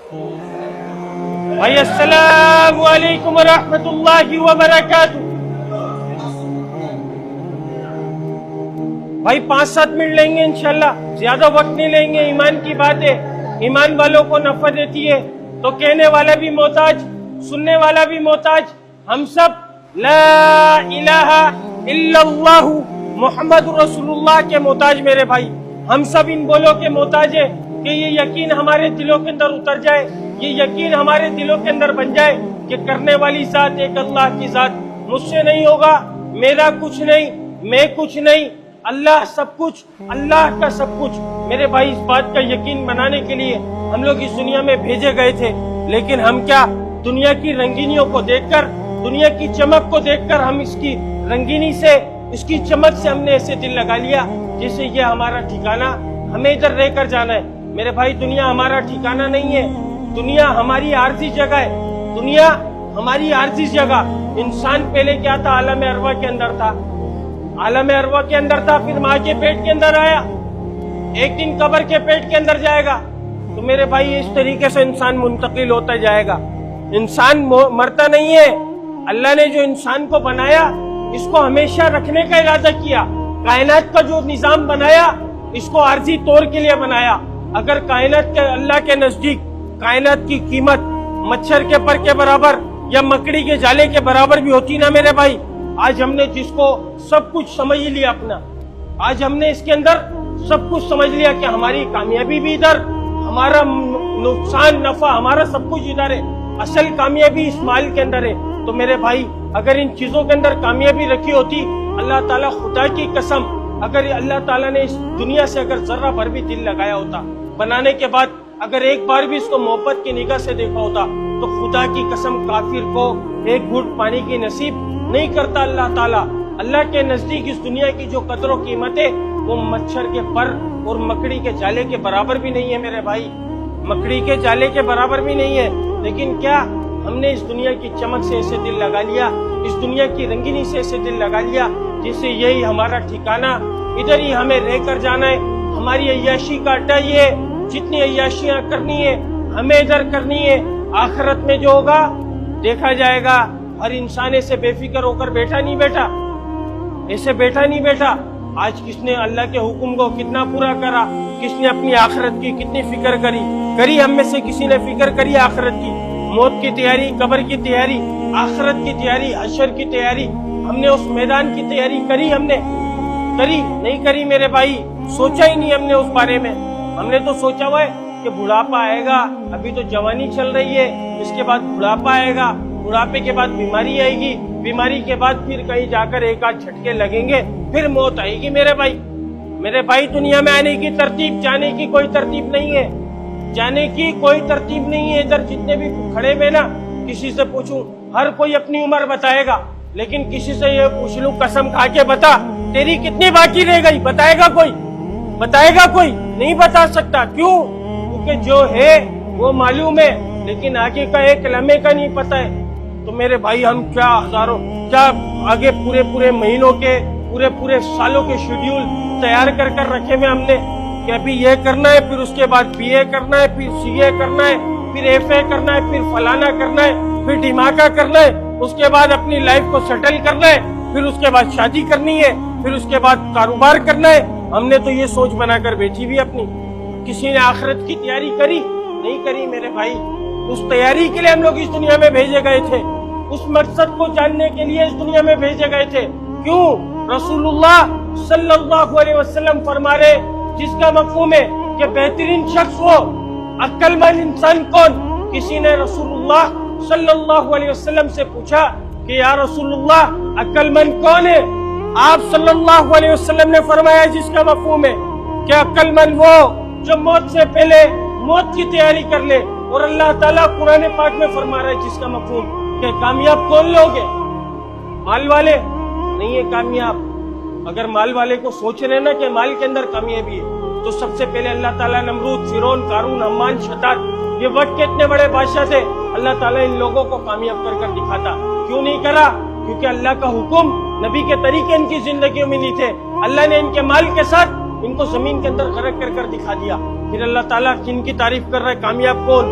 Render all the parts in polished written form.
بھائی السلام علیکم ورحمۃ اللہ وبرکاتہ. بھائی 5-7 منٹ لیں گے انشاءاللہ, زیادہ وقت نہیں لیں گے. ایمان کی بات ہے, ایمان والوں کو نفع دیتی ہے تو کہنے والا بھی محتاج, سننے والا بھی محتاج. ہم سب لا الہ الا اللہ محمد رسول اللہ کے محتاج میرے بھائی. ہم سب ان بولوں کے محتاج ہیں کہ یہ یقین ہمارے دلوں کے اندر اتر جائے, یہ یقین ہمارے دلوں کے اندر بن جائے کہ کرنے والی ذات ایک اللہ کی ذات. مجھ سے نہیں ہوگا, میرا کچھ نہیں, میں کچھ نہیں, اللہ سب کچھ, اللہ کا سب کچھ. میرے بھائی اس بات کا یقین بنانے کے لیے ہم لوگ اس دنیا میں بھیجے گئے تھے, لیکن ہم کیا دنیا کی رنگینیوں کو دیکھ کر, دنیا کی چمک کو دیکھ کر ہم اس کی رنگینی سے, اس کی چمک سے ہم نے ایسے دل لگا لیا جیسے یہ ہمارا ٹھکانہ, ہمیں ادھر رہ کر جانا ہے. میرے بھائی دنیا ہمارا ٹھکانہ نہیں ہے, دنیا ہماری عارضی جگہ ہے, دنیا ہماری عارضی جگہ. انسان پہلے کیا تھا, عالم ارواح کے اندر تھا, عالم ارواح کے اندر تھا, پھر ماں کے پیٹ کے اندر آیا, ایک دن قبر کے پیٹ کے اندر جائے گا. تو میرے بھائی اس طریقے سے انسان منتقل ہوتا جائے گا. انسان مرتا نہیں ہے. اللہ نے جو انسان کو بنایا اس کو ہمیشہ رکھنے کا ارادہ کیا. کائنات کا جو نظام بنایا اس کو عارضی طور کے لیے بنایا. اگر کائنات کے اللہ کے نزدیک کائنات کی قیمت مچھر کے پر کے برابر یا مکڑی کے جالے کے برابر بھی ہوتی نا میرے بھائی, آج ہم نے جس کو سب کچھ سمجھ لیا اپنا, آج ہم نے اس کے اندر سب کچھ سمجھ لیا کہ ہماری کامیابی بھی ادھر, ہمارا نقصان نفع ہمارا سب کچھ ادھر ہے, اصل کامیابی اس مال کے اندر ہے. تو میرے بھائی اگر ان چیزوں کے اندر کامیابی رکھی ہوتی, اللہ تعالیٰ خدا کی قسم, اگر اللہ تعالیٰ نے اس دنیا سے اگر ذرہ بھر بھی دل لگایا ہوتا, بنانے کے بعد اگر ایک بار بھی اس کو محبت کی نگاہ سے دیکھا ہوتا, تو خدا کی قسم کافر کو ایک گھٹ پانی کی نصیب نہیں کرتا اللہ تعالیٰ. اللہ کے نزدیک اس دنیا کی جو قدر و قیمت ہے وہ مچھر کے پر اور مکڑی کے جالے کے برابر بھی نہیں ہے میرے بھائی, مکڑی کے جالے کے برابر بھی نہیں ہے. لیکن کیا ہم نے اس دنیا کی چمک سے ایسے دل لگا لیا, اس دنیا کی رنگینی سے ایسے دل لگا لیا جسے یہی ہمارا ٹھکانہ, ادھر ہی ہمیں رہ کر جانا ہے. ہماری عیاشی کا اڈا یہ ہے, جتنی عیاشیاں کرنی ہے ہمیں ادھر کرنی ہے. آخرت میں جو ہوگا دیکھا جائے گا. ہر انسان ایسے بے فکر ہو کر بیٹھا نہیں بیٹھا, ایسے بیٹھا نہیں بیٹھا. آج کس نے اللہ کے حکم کو کتنا پورا کرا, کس نے اپنی آخرت کی کتنی فکر کری. ہم میں سے کسی نے فکر کری آخرت کی, موت کی تیاری, قبر کی تیاری, آخرت کی تیاری, حشر کی تیاری, ہم نے اس میدان کی تیاری کری, ہم نے کری نہیں کری میرے بھائی, سوچا ہی نہیں ہم نے اس بارے میں. ہم نے تو سوچا ہوا ہے کہ بڑھاپا آئے گا, ابھی تو جوانی چل رہی ہے, اس کے بعد بڑھاپا آئے گا, بڑھاپے کے بعد بیماری آئے گی, بیماری کے بعد پھر کہیں جا کر ایک آدھ جھٹکے لگیں گے, پھر موت آئے گی. میرے بھائی دنیا میں آنے کی ترتیب, جانے کی کوئی ترتیب نہیں ہے, جانے کی کوئی ترتیب نہیں ہے. ادھر جتنے بھی کھڑے ہوئے نا, کسی سے پوچھوں ہر کوئی اپنی عمر بتائے گا, لیکن کسی سے یہ پوچھ لوں قسم کھا کے بتا تیری کتنی باقی رہ گئی, بتائے گا کوئی؟ بتائے گا کوئی؟ نہیں بتا سکتا. کیوں؟ کیونکہ جو ہے وہ معلوم ہے, لیکن آگے کا ایک لمحے کا نہیں پتا ہے. تو میرے بھائی ہم کیا ہزاروں, کیا آگے پورے مہینوں کے, پورے سالوں کے شیڈیول تیار کر رکھے ہوئے ہم نے کہ ابھی یہ کرنا ہے, پھر اس کے بعد بی اے کرنا ہے, پھر سی اے کرنا ہے, پھر ایف اے کرنا ہے, پھر فلانا کرنا ہے, پھر ڈھماکہ کرنا ہے, اس کے بعد اپنی لائف کو سیٹل کرنا ہے, پھر اس کے بعد شادی کرنی ہے, پھر اس کے بعد کاروبار کرنا ہے. ہم نے تو یہ سوچ بنا کر بیٹھی بھی اپنی. کسی نے آخرت کی تیاری کری نہیں کری میرے بھائی. اس تیاری کے لیے ہم لوگ اس دنیا میں بھیجے گئے تھے, اس مقصد کو جاننے کے لیے اس دنیا میں بھیجے گئے تھے. کیوں؟ رسول اللہ صلی اللہ علیہ وسلم فرما رہے, جس کا مفہوم ہے کہ بہترین شخص ہو, عقل مند انسان کون. کسی نے رسول اللہ صلی اللہ علیہ وسلم سے پوچھا کہ یا رسول اللہ عقل مند کون ہے؟ آپ صلی اللہ علیہ وسلم نے فرمایا جس کا مفہوم ہے کہ عقل مند وہ جو موت سے پہلے موت کی تیاری کر لے. اور اللہ تعالیٰ قرآن پاک میں فرما رہا ہے جس کا مفہوم کہ کامیاب کون لوگ ہیں؟ مال والے نہیں ہے کامیاب. اگر مال والے کو سوچ رہے نا کہ مال کے اندر کامیابی ہے, تو سب سے پہلے اللہ تعالیٰ نمرود, فرعون, قارون, حمان, شداد, یہ وقت کے اتنے بڑے بادشاہ تھے, اللہ تعالیٰ ان لوگوں کو کامیاب کر دکھاتا. کیوں نہیں کرا؟ کیونکہ اللہ کا حکم, نبی کے طریقے ان کی زندگیوں میں نہیں تھے. اللہ نے ان کے مال کے ساتھ ان کو زمین کے اندر غرق کر دکھا دیا. پھر اللہ تعالیٰ کن کی تعریف کر رہا ہے؟ کامیاب کون؟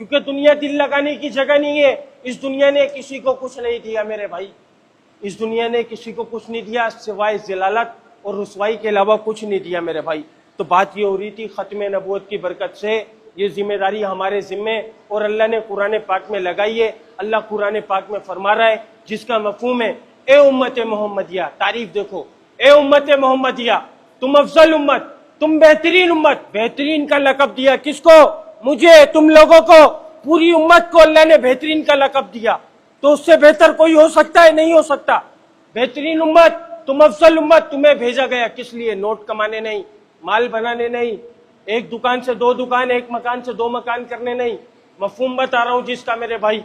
کیونکہ دنیا دل لگانے کی جگہ نہیں ہے. اس دنیا نے کسی کو کچھ نہیں دیا میرے بھائی, اس دنیا نے کسی کو کچھ نہیں دیا سوائے ذلالت اور رسوائی کے علاوہ کچھ نہیں دیا میرے بھائی. تو بات یہ ہو رہی تھی ختم نبوت کی برکت سے یہ ذمہ داری ہمارے ذمے اور اللہ نے قرآن پاک میں لگائی ہے. اللہ قرآن پاک میں فرما رہا ہے جس کا مفہوم ہے اے امت محمدیہ, تعریف دیکھو, اے امت محمدیہ تم افضل امت, تم بہترین امت. بہترین کا لقب دیا کس کو؟ مجھے, تم لوگوں کو, پوری امت کو اللہ نے بہترین کا لقب دیا. تو اس سے بہتر کوئی ہو سکتا ہے؟ نہیں ہو سکتا. بہترین امت, تم افضل امت. تمہیں بھیجا گیا کس لیے؟ نوٹ کمانے نہیں, مال بنانے نہیں, ایک دکان سے دو دکان, ایک مکان سے دو مکان کرنے نہیں. مفہوم بتا رہا ہوں جس کا میرے بھائی,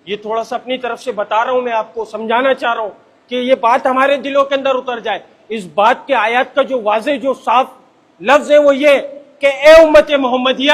یہ تھوڑا سا اپنی طرف سے بتا رہا ہوں, میں آپ کو سمجھانا چاہ رہا ہوں کہ یہ بات ہمارے دلوں کے اندر اتر جائے. اس بات کے آیات کا جو واضح جو صاف لفظ ہے وہ یہ کہ اے امت محمدیہ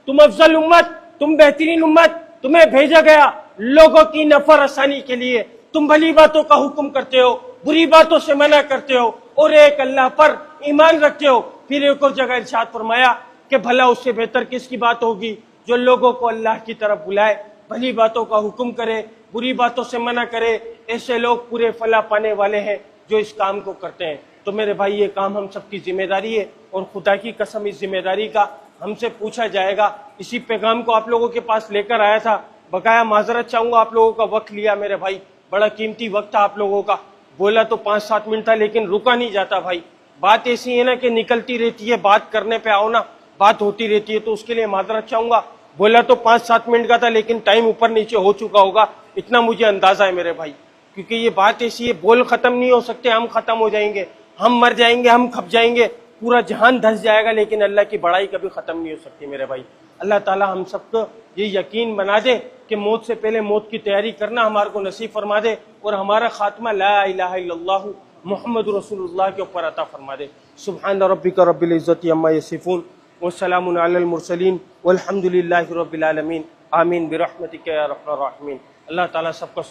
تم افضل امت, تم بہترین امت, تمہیں بھیجا گیا لوگوں کی نفع رسانی کے لیے. تم بھلی باتوں کا حکم کرتے ہو, بری باتوں سے منع کرتے ہو اور ایک اللہ پر ایمان رکھتے ہو. پھر ایک اور جگہ ارشاد فرمایا کہ بھلا اس سے بہتر کس کی بات ہوگی جو لوگوں کو اللہ کی طرف بلائے, بھلی باتوں کا حکم کرے, بری باتوں سے منع کرے. ایسے لوگ پورے فلاح پانے والے ہیں جو اس کام کو کرتے ہیں. تو میرے بھائی یہ کام ہم سب کی ذمہ داری ہے اور خدا کی قسم اس ذمہ داری کا ہم سے پوچھا جائے گا. اسی پیغام کو آپ لوگوں کے پاس لے کر آیا تھا. بقایا معذرت چاہوں گا, آپ لوگوں کا وقت لیا میرے بھائی, بڑا قیمتی وقت تھا آپ لوگوں کا. بولا تو 5-7 منٹ تھا لیکن رکا نہیں جاتا بھائی. بات ایسی ہے نا کہ نکلتی رہتی ہے, بات کرنے پہ آؤ نا بات ہوتی رہتی ہے, تو اس کے لیے معذرت چاہوں گا. بولا تو 5-7 منٹ کا تھا لیکن ٹائم اوپر نیچے ہو چکا ہوگا, اتنا مجھے اندازہ ہے میرے بھائی. کیونکہ یہ بات ایسی ہے, بول ختم نہیں ہو سکتے, ہم ختم ہو جائیں گے, ہم مر جائیں گے, ہم کھپ جائیں گے, پورا جہان دھس جائے گا, لیکن اللہ کی بڑائی کبھی ختم نہیں ہو سکتی میرے بھائی. اللہ تعالی ہم سب کو یہ یقین بنا دے کہ موت سے پہلے موت کی تیاری کرنا ہمارے کو نصیب فرما دے اور ہمارا خاتمہ لا الہ الا اللہ محمد رسول اللہ کے اوپر عطا فرما دے. سبحان ربک رب العزت عما یصفون والسلام علی المرسلین والحمد للہ رب العالمین. آمین برحمتک یا ارحم الراحمین. اللہ تعالیٰ سب کا